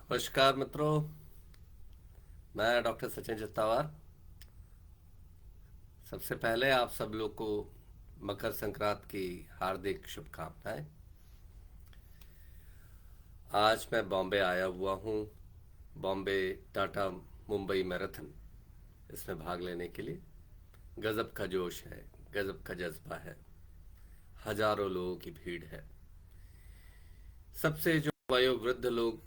नमस्कार मित्रों। मैं डॉक्टर सचिन चित्तावार। सबसे पहले आप सब लोग को मकर संक्रांति की हार्दिक शुभकामनाएं। आज मैं बॉम्बे आया हुआ हूँ। बॉम्बे टाटा मुंबई मैराथन, इसमें भाग लेने के लिए गजब का जोश है, गजब का जज्बा है। हजारों लोगों की भीड़ है। सबसे जो वयोवृद्ध लोग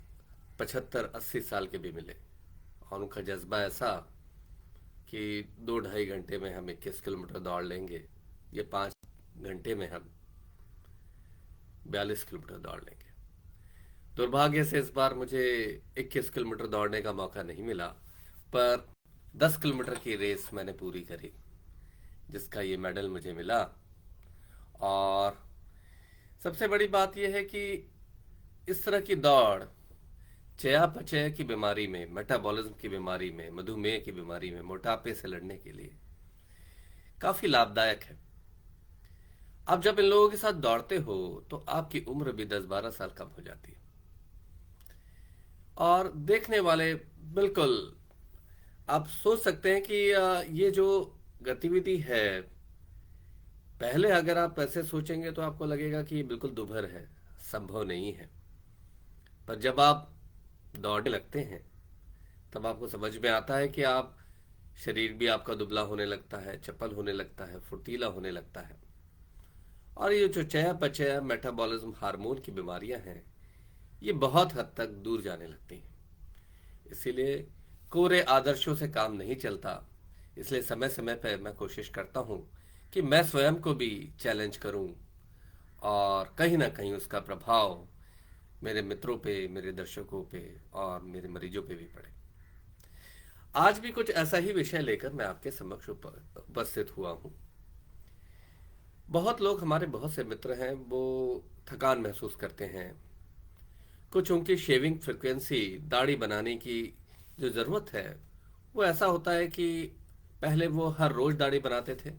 75-80 साल के भी मिले, और उनका जज्बा ऐसा कि 2-2.5 घंटे में हम 21 किलोमीटर दौड़ लेंगे, ये 5 घंटे में हम 42 किलोमीटर दौड़ लेंगे। दुर्भाग्य से इस बार मुझे 21 किलोमीटर दौड़ने का मौका नहीं मिला, पर 10 किलोमीटर की रेस मैंने पूरी करी, जिसका ये मेडल मुझे मिला। और सबसे बड़ी बात यह है कि इस तरह की दौड़ चयापचय की बीमारी में, मेटाबॉलिज्म की बीमारी में, मधुमेह की बीमारी में, मोटापे से लड़ने के लिए काफी लाभदायक है। आप जब इन लोगों के साथ दौड़ते हो तो आपकी उम्र भी 10-12 साल कम हो जाती है। और देखने वाले बिल्कुल, आप सोच सकते हैं कि ये जो गतिविधि है, पहले अगर आप ऐसे सोचेंगे तो आपको लगेगा कि ये बिल्कुल दुभर है, संभव नहीं है। पर जब आप दौड़ने लगते हैं तब आपको समझ में आता है कि आप शरीर भी आपका दुबला होने लगता है, चपल होने लगता है, फुर्तीला होने लगता है। और ये जो चयापचय, मेटाबॉलिज्म, हार्मोन की बीमारियां हैं, ये बहुत हद तक दूर जाने लगती हैं। इसीलिए कोरे आदर्शों से काम नहीं चलता। इसलिए समय समय पर मैं कोशिश करता हूं कि मैं स्वयं को भी चैलेंज करूं, और कहीं ना कहीं उसका प्रभाव मेरे मित्रों पे, मेरे दर्शकों पे और मेरे मरीजों पे भी पड़े। आज भी कुछ ऐसा ही विषय लेकर मैं आपके समक्ष उपस्थित हुआ हूं। बहुत लोग, हमारे बहुत से मित्र हैं, वो थकान महसूस करते हैं। कुछ उनकी शेविंग फ्रिक्वेंसी, दाढ़ी बनाने की जो ज़रूरत है, वो ऐसा होता है कि पहले वो हर रोज दाढ़ी बनाते थे,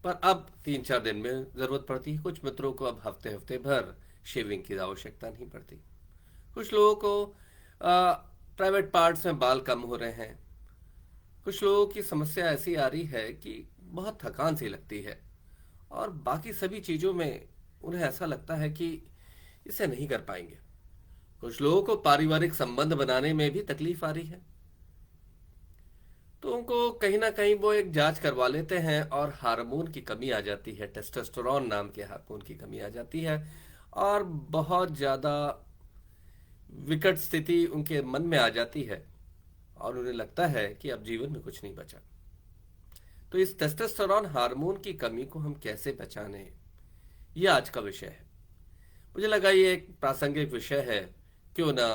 पर अब 3-4 दिन में ज़रूरत पड़ती है। कुछ मित्रों को अब हफ्ते हफ्ते भर शेविंग की आवश्यकता नहीं पड़ती। कुछ लोगों को प्राइवेट पार्ट्स में बाल कम हो रहे हैं। कुछ लोगों की समस्या ऐसी आ रही है कि बहुत थकान सी लगती है, और बाकी सभी चीज़ों में उन्हें ऐसा लगता है कि इसे नहीं कर पाएंगे। कुछ लोगों को पारिवारिक संबंध बनाने में भी तकलीफ आ रही है, तो उनको कहीं ना कहीं वो एक जांच करवा लेते हैं और हार्मोन की कमी आ जाती है, टेस्टोस्टेरोन नाम के हार्मोन की कमी आ जाती है, और बहुत ज़्यादा विकट स्थिति उनके मन में आ जाती है, और उन्हें लगता है कि अब जीवन में कुछ नहीं बचा। तो इस टेस्टोस्टेरोन हार्मोन की कमी को हम कैसे पहचाने, ये आज का विषय है। मुझे लगा ये एक प्रासंगिक विषय है, क्यों ना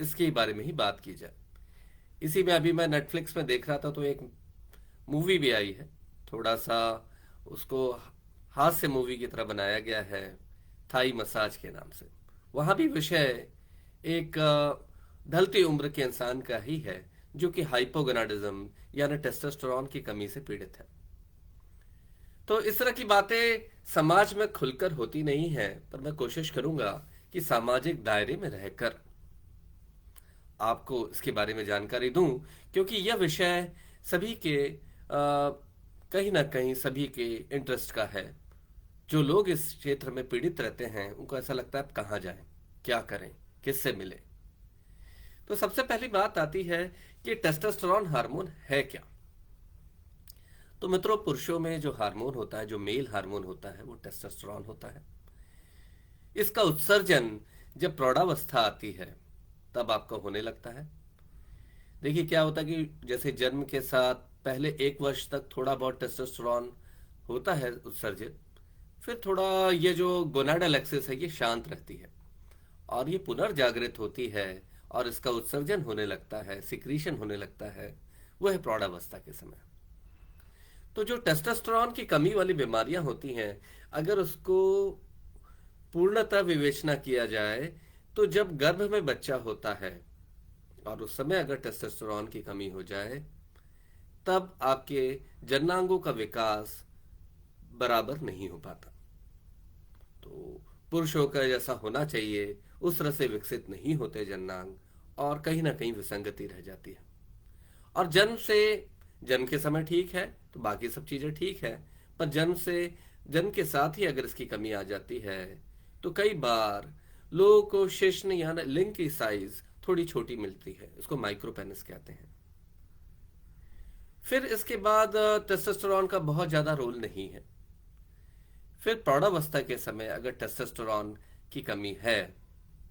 इसके बारे में ही बात की जाए। इसी में अभी मैं नेटफ्लिक्स में देख रहा था, तो एक मूवी भी आई है, थोड़ा सा उसको हास्य मूवी की तरह बनाया गया है, थाई मसाज के नाम से। वहाँ भी विषय एक ढलती उम्र के इंसान का ही है, जो कि हाइपोगोनाडिज्म यानी टेस्टोस्टेरोन की कमी से पीड़ित है। तो इस तरह की बातें समाज में खुलकर होती नहीं है, पर मैं कोशिश करूंगा कि सामाजिक दायरे में रहकर आपको इसके बारे में जानकारी दूं, क्योंकि यह विषय सभी के कहीं ना कहीं सभी के इंटरेस्ट का है। जो लोग इस क्षेत्र में पीड़ित रहते हैं, उनको ऐसा लगता है अब कहाँ जाएं, क्या करें, किससे मिले। तो सबसे पहली बात आती है कि टेस्टोस्टेरोन हार्मोन है क्या। तो मित्रों, पुरुषों में जो हार्मोन होता है, जो मेल हार्मोन होता है, वो टेस्टोस्टेरोन होता है। इसका उत्सर्जन जब प्रौढ़ावस्था आती है तब आपको होने लगता है। देखिए क्या होता है कि जैसे जन्म के साथ पहले 1 वर्ष तक थोड़ा बहुत टेस्टोस्टेरोन होता है उत्सर्जित, फिर थोड़ा ये जो गोनाडल एक्सिस है, ये शांत रहती है, और ये पुनर्जागृत होती है, और इसका उत्सर्जन होने लगता है, सिक्रीशन होने लगता है। वह है प्रौढ़ावस्था के समय। तो जो टेस्टोस्टेरोन की कमी वाली बीमारियां होती हैं, अगर उसको पूर्णतः विवेचना किया जाए, तो जब गर्भ में बच्चा होता है और उस समय अगर टेस्टोस्टेरोन की कमी हो जाए, तब आपके जननांगों का विकास बराबर नहीं हो पाता। तो पुरुषों का जैसा होना चाहिए उस तरह से विकसित नहीं होते जननांग, और कहीं ना कहीं विसंगति रह जाती है। और जन्म के समय ठीक है तो बाकी सब चीजें ठीक है, पर जन्म के साथ ही अगर इसकी कमी आ जाती है तो कई बार लोगों को शिश्न या लिंग की साइज थोड़ी छोटी मिलती है, इसको माइक्रोपेनिस कहते हैं। फिर इसके बाद टेस्टोस्टेरोन का बहुत ज्यादा रोल नहीं है। फिर प्रौढ़ावस्था के समय अगर टेस्टोस्टेरोन की कमी है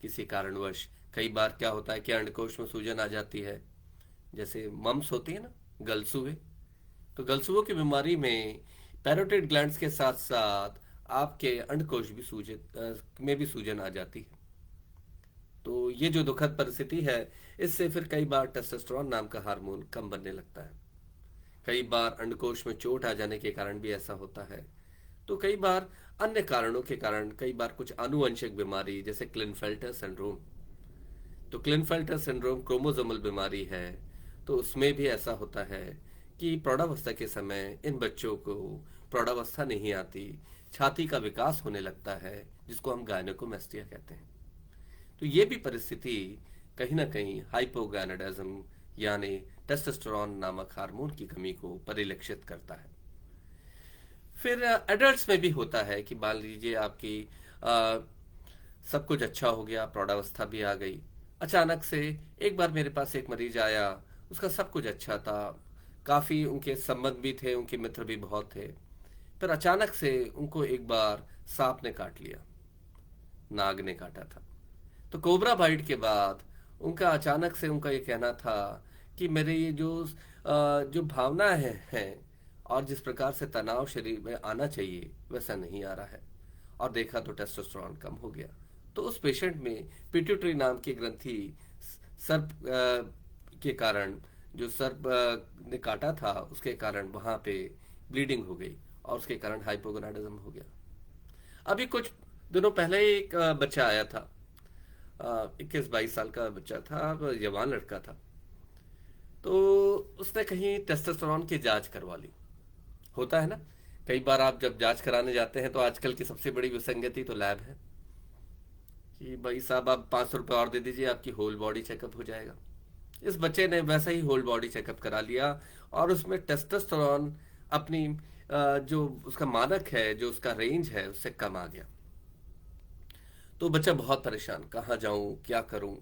किसी कारणवश, कई बार क्या होता है कि अंडकोश में सूजन आ जाती है, जैसे मम्स होती है ना, गलसुए। तो गलसुओं की बीमारी में पैरोटिड ग्लैंड्स के साथ साथ आपके अंडकोश भी में भी सूजन आ जाती है। तो ये जो दुखद परिस्थिति है, इससे फिर कई बार टेस्टोस्टेरोन नाम का हार्मोन कम बनने लगता है। कई बार अंडकोश में चोट आ जाने के कारण भी ऐसा होता है। तो कई बार अन्य कारणों के कारण, कई बार कुछ आनुवंशिक बीमारी जैसे क्लिनफेल्टर सिंड्रोम, तो क्लिनफेल्टर सिंड्रोम क्रोमोसोमल बीमारी है, तो उसमें भी ऐसा होता है कि प्रौढ़ावस्था के समय इन बच्चों को प्रौढ़ावस्था नहीं आती, छाती का विकास होने लगता है, जिसको हम गायनेकोमेस्टिया कहते हैं। तो ये भी परिस्थिति कहीं ना कहीं हाइपोगोनाडिज्म यानी टेस्टोस्टेरोन नामक हार्मोन की कमी को परिलक्षित करता है। फिर एडल्ट्स में भी होता है कि मान लीजिए आपकी सब कुछ अच्छा हो गया, प्रौढ़ावस्था भी आ गई, अचानक से एक बार मेरे पास एक मरीज आया, उसका सब कुछ अच्छा था, काफी उनके संबंध भी थे, उनके मित्र भी बहुत थे, फिर अचानक से उनको एक बार सांप ने काट लिया, नाग ने काटा था। तो कोबरा बाइट के बाद उनका अचानक से उनका ये कहना था कि मेरे ये जो भावना है और जिस प्रकार से तनाव शरीर में आना चाहिए वैसा नहीं आ रहा है, और देखा तो टेस्टोस्टेरोन कम हो गया। तो उस पेशेंट में पिट्यूटरी नाम की ग्रंथि सर्प के कारण, जो सर्प ने काटा था उसके कारण वहां पे ब्लीडिंग हो गई, और उसके कारण हाइपोगोनाडिज्म हो गया। अभी कुछ दिनों पहले एक बच्चा आया था, 21-22 साल का बच्चा था, जवान लड़का था। तो उसने कहीं टेस्टोस्टेरोन की जांच करवा ली। होता है ना, कई बार आप जब जांच कराने जाते हैं तो आजकल की सबसे बड़ी विसंगति तो लैब है कि भाई साहब आप 500 रुपये और दे दीजिए, आपकी होल बॉडी चेकअप हो जाएगा। इस बच्चे ने वैसा ही होल बॉडी चेकअप करा लिया, और उसमें टेस्टोस्टेरोन अपनी जो उसका मानक है, जो उसका रेंज है, उससे कम आ गया। तो बच्चा बहुत परेशान, कहाँ जाऊं, क्या करूं।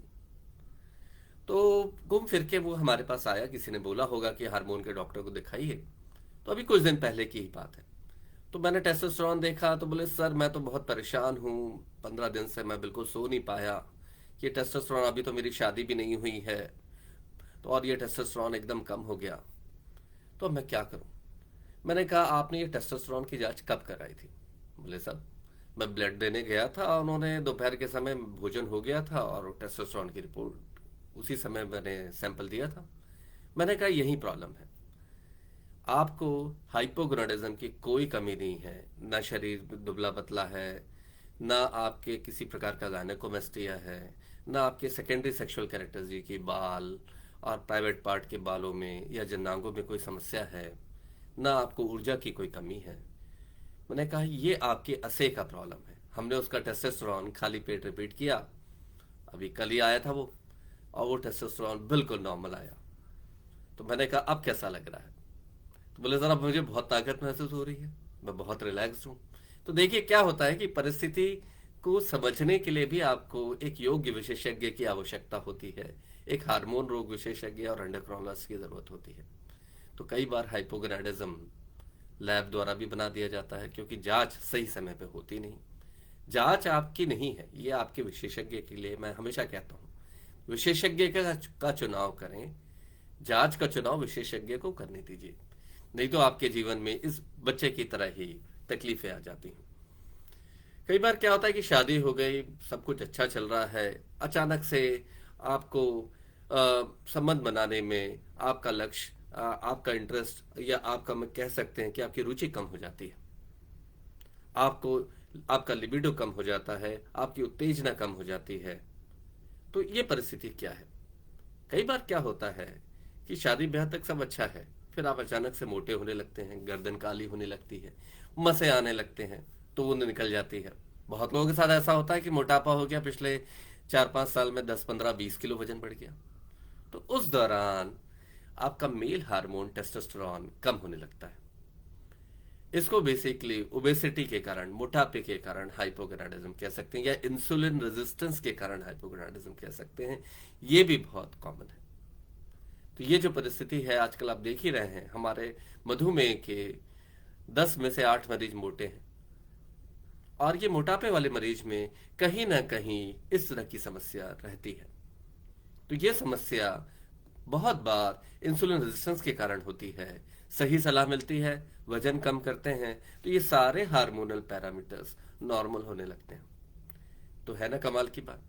तो घूम फिर के वो हमारे पास आया, किसी ने बोला होगा कि हार्मोन के डॉक्टर को दिखाइए। तो अभी कुछ दिन पहले की ही बात है। तो मैंने टेस्टोस्टेरोन देखा तो बोले सर मैं तो बहुत परेशान हूँ, 15 दिन से मैं बिल्कुल सो नहीं पाया, ये टेस्टोस्टेरोन, अभी तो मेरी शादी भी नहीं हुई है, तो और ये टेस्टोस्टेरोन एकदम कम हो गया, तो मैं क्या करूं। मैंने कहा आपने ये टेस्टोस्टेरोन की जांच कब कराई थी। बोले सर मैं ब्लड देने गया था, उन्होंने दोपहर के समय भोजन हो गया था और टेस्टोस्टेरोन की रिपोर्ट उसी समय मैंने सैंपल दिया था। मैंने कहा यही प्रॉब्लम है, आपको हाइपोगोनाडिज्म की कोई कमी नहीं है, ना शरीर दुबला पतला है, ना आपके किसी प्रकार का गायनेकोमेस्टिया है, ना आपके सेकेंडरी सेक्सुअल कैरेक्टरिस्टिक की बाल और प्राइवेट पार्ट के बालों में या जनांगों में कोई समस्या है, ना आपको ऊर्जा की कोई कमी है। मैंने कहा ये आपके असे का प्रॉब्लम है। हमने उसका टेस्टोस्टेरोन खाली पेट रिपीट किया, अभी कल ही आया था वो, और वो टेस्टोस्टेरोन बिल्कुल नॉर्मल आया। तो मैंने कहा अब कैसा लग रहा है। तो बोले सर अब मुझे बहुत ताकत महसूस हो रही है, मैं बहुत रिलैक्स हूँ। तो देखिए क्या होता है कि परिस्थिति को समझने के लिए भी आपको एक योग्य विशेषज्ञ की आवश्यकता होती है, एक हार्मोन रोग विशेषज्ञ और एंडोक्रोनोलॉजिस्ट की जरूरत होती है। तो कई बार हाइपोगोनाडिज्म लैब द्वारा भी बना दिया जाता है, क्योंकि जांच सही समय पे होती नहीं। जांच आपकी नहीं है, ये आपके विशेषज्ञ के लिए मैं हमेशा कहता हूँ विशेषज्ञ का चुनाव करें, जांच का चुनाव विशेषज्ञ को करने दीजिए, नहीं तो आपके जीवन में इस बच्चे की तरह ही तकलीफें आ जाती हैं। कई बार क्या होता है कि शादी हो गई, सब कुछ अच्छा चल रहा है, अचानक से आपको संबंध बनाने में आपका लक्ष्य, आपका इंटरेस्ट, या आपका, मैं कह सकते हैं कि आपकी रुचि कम हो जाती है, आपको आपका लिबिडो कम हो जाता है, आपकी उत्तेजना कम हो जाती है। तो ये परिस्थिति क्या है। कई बार क्या होता है कि शादी ब्याह तक सब अच्छा है, फिर आप अचानक से मोटे होने लगते हैं, गर्दन काली होने लगती है, मसे आने लगते हैं, तो वो निकल जाती है। बहुत लोगों के साथ ऐसा होता है कि मोटापा हो गया, पिछले 4-5 साल में 10-15-20 किलो वजन बढ़ गया। तो उस दौरान आपका मेल हार्मोन टेस्टोस्टेरोन कम होने लगता है। इसको बेसिकली ओबेसिटी के कारण, मोटापे के कारण हाइपोगोनाडिज्म कह सकते हैं, या इंसुलिन रेजिस्टेंस के कारण हाइपोगोनाडिज्म कह सकते हैं। ये भी बहुत कॉमन है। तो ये जो परिस्थिति है आजकल आप देख ही रहे हैं, हमारे मधुमेह के 10 में से 8 मरीज मोटे हैं। और ये मोटापे वाले मरीज में कहीं ना कहीं इस तरह की समस्या रहती है। तो ये समस्या बहुत बार इंसुलिन रेजिस्टेंस के कारण होती है। सही सलाह मिलती है, वजन कम करते हैं, तो ये सारे हार्मोनल पैरामीटर्स नॉर्मल होने लगते हैं। तो है ना कमाल की बात।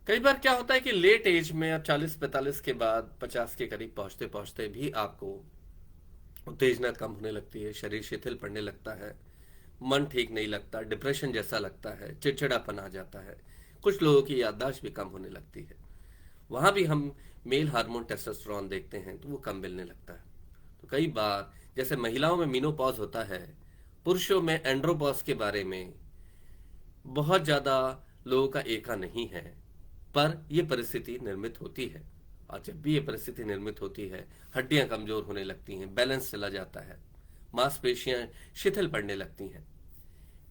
कई बार क्या होता है कि लेट एज में, अब 40-45 के बाद 50 के करीब पहुंचते पहुंचते भी आपको उत्तेजना कम होने लगती है, शरीर शिथिल पड़ने लगता है, मन ठीक नहीं लगता, डिप्रेशन जैसा लगता है, चिड़चिड़ापन आ जाता है, कुछ लोगों की याददाश्त भी कम होने लगती है। वहां भी हम मेल हार्मोन टेस्टोस्टेरोन देखते हैं तो वो कम मिलने लगता है। तो कई बार जैसे महिलाओं में मीनोपॉज होता है, पुरुषों में एंड्रोपॉज के बारे में बहुत ज्यादा लोगों का एका नहीं है, पर यह परिस्थिति निर्मित होती है। और जब भी ये परिस्थिति निर्मित होती है, हड्डियां कमजोर होने लगती हैं, बैलेंस चला जाता है, मांसपेशियां शिथिल पड़ने लगती हैं।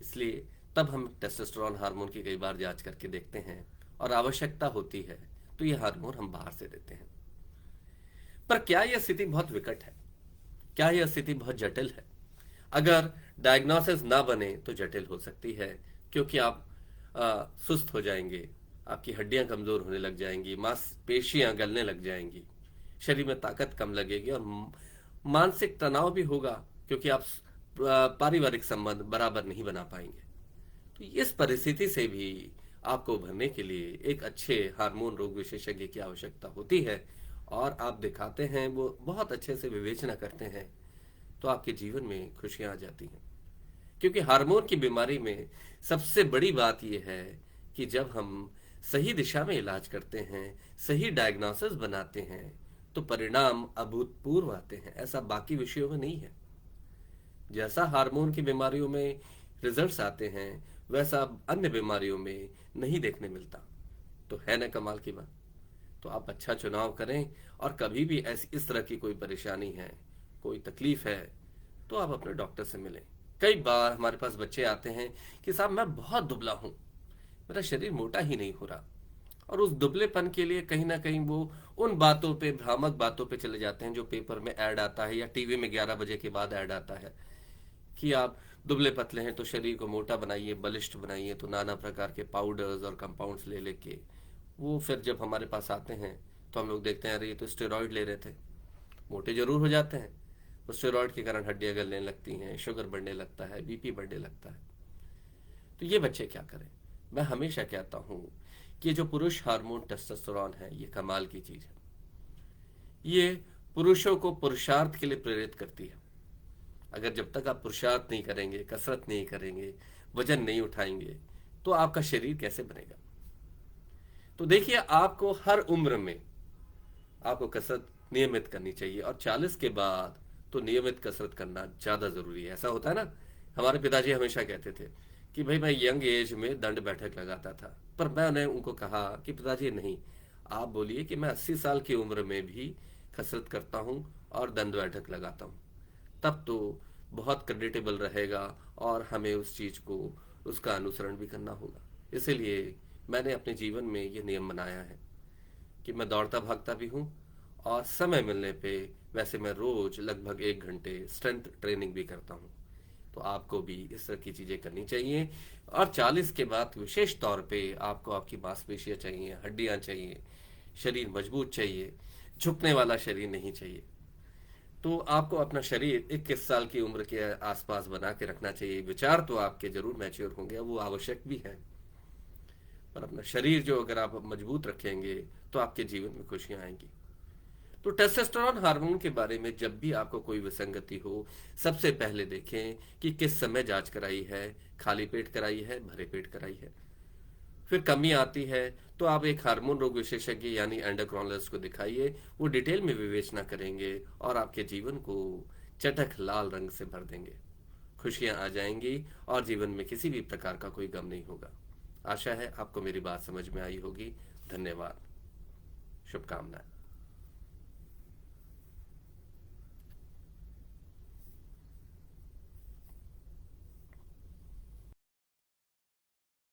इसलिए तब हम टेस्टोस्टेरोन हार्मोन की कई बार जांच करके देखते हैं, और आवश्यकता होती है तो ये हार्मोन हम बाहर से देते हैं। पर क्या यह स्थिति बहुत विकट है? क्या यह स्थिति बहुत जटिल है? अगर डायग्नोसिस ना बने तो जटिल हो सकती है, क्योंकि आप सुस्त हो जाएंगे, आपकी हड्डियां कमजोर होने लग जाएंगी, मांसपेशियां गलने लग जाएंगी, शरीर में ताकत कम लगेगी, और मानसिक तनाव भी होगा, क्योंकि आप पारिवारिक संबंध बराबर नहीं बना पाएंगे। तो इस परिस्थिति से भी आपको उभरने के लिए एक अच्छे हार्मोन रोग विशेषज्ञ की आवश्यकता होती है, और आप दिखाते हैं, वो बहुत अच्छे से विवेचना करते हैं, तो आपके जीवन में खुशियां आ जाती हैं। क्योंकि हार्मोन की बीमारी में सबसे बड़ी बात यह है कि जब हम सही दिशा में इलाज करते हैं, सही डायग्नोसिस बनाते हैं, तो परिणाम अभूतपूर्व आते हैं। ऐसा बाकी विषयों में नहीं है। जैसा हार्मोन की बीमारियों में रिजल्ट्स आते हैं, वैसा अन्य बीमारियों में नहीं देखने मिलता। तो है ना कमाल की बात। तो आप अच्छा चुनाव करें, और कभी भी ऐसी इस तरह की कोई परेशानी है, कोई तकलीफ है, तो आप अपने डॉक्टर से मिलें। कई बार हमारे पास बच्चे आते हैं कि साहब मैं बहुत दुबला हूं, मेरा शरीर मोटा ही नहीं हो रहा, और उस दुबलेपन के लिए कहीं ना कहीं वो उन बातों पे, भ्रामक बातों पे चले जाते हैं जो पेपर में ऐड आता है, या टीवी में 11 बजे के बाद ऐड आता है कि आप दुबले पतले हैं तो शरीर को मोटा बनाइए, बलिष्ठ बनाइए। तो नाना प्रकार के पाउडर्स और कंपाउंड्स ले लेके वो फिर जब हमारे पास आते हैं तो हम लोग देखते हैं, अरे ये तो स्टेरॉइड ले रहे थे। मोटे जरूर हो जाते हैं, उस स्टेरॉइड के कारण हड्डियां गलने लगती हैं, शुगर बढ़ने लगता है, बीपी बढ़ने लगता है। तो ये बच्चे क्या करें? मैं हमेशा कहता हूं कि जो पुरुष हार्मोन टेस्टोस्टेरोन है, ये कमाल की चीज है। ये पुरुषों को पुरुषार्थ के लिए प्रेरित करती है। अगर जब तक आप पुरुषार्थ नहीं करेंगे, कसरत नहीं करेंगे, वजन नहीं उठाएंगे, तो आपका शरीर कैसे बनेगा? तो देखिए, आपको हर उम्र में आपको कसरत नियमित करनी चाहिए, और 40 के बाद तो नियमित कसरत करना ज्यादा जरूरी है। ऐसा होता है ना, हमारे पिताजी हमेशा कहते थे कि भाई मैं यंग एज में दंड बैठक लगाता था, पर मैंने उनको कहा कि पिताजी नहीं, आप बोलिए कि मैं 80 साल की उम्र में भी कसरत करता हूं और दंड बैठक लगाता हूं, तब तो बहुत क्रेडिटेबल रहेगा, और हमें उस चीज को, उसका अनुसरण भी करना होगा। इसीलिए मैंने अपने जीवन में ये नियम बनाया है कि मैं दौड़ता भागता भी हूँ, और समय मिलने पे वैसे मैं रोज लगभग 1 घंटे स्ट्रेंथ ट्रेनिंग भी करता हूँ। तो आपको भी इस तरह की चीजें करनी चाहिए। और 40 के बाद विशेष तौर पे आपको आपकी मांसपेशियां चाहिए, हड्डियां चाहिए, शरीर मजबूत चाहिए, झुकने वाला शरीर नहीं चाहिए। तो आपको अपना शरीर 21 साल की उम्र के आसपास बना के रखना चाहिए। विचार तो आपके जरूर मैच्योर होंगे, वो आवश्यक भी है, पर अपना शरीर जो अगर आप मजबूत रखेंगे तो आपके जीवन में खुशियां आएंगी। तो टेस्टोस्टेरोन हार्मोन के बारे में जब भी आपको कोई विसंगति हो, सबसे पहले देखें कि किस समय जांच कराई है, खाली पेट कराई है, भरे पेट कराई है। फिर कमी आती है तो आप एक हार्मोन रोग विशेषज्ञ यानी एंडोक्रोनोलॉजिस्ट को दिखाइए। वो डिटेल में विवेचना करेंगे और आपके जीवन को चटक लाल रंग से भर देंगे। खुशियां आ जाएंगी और जीवन में किसी भी प्रकार का कोई गम नहीं होगा। आशा है आपको मेरी बात समझ में आई होगी। धन्यवाद, शुभकामनाएं।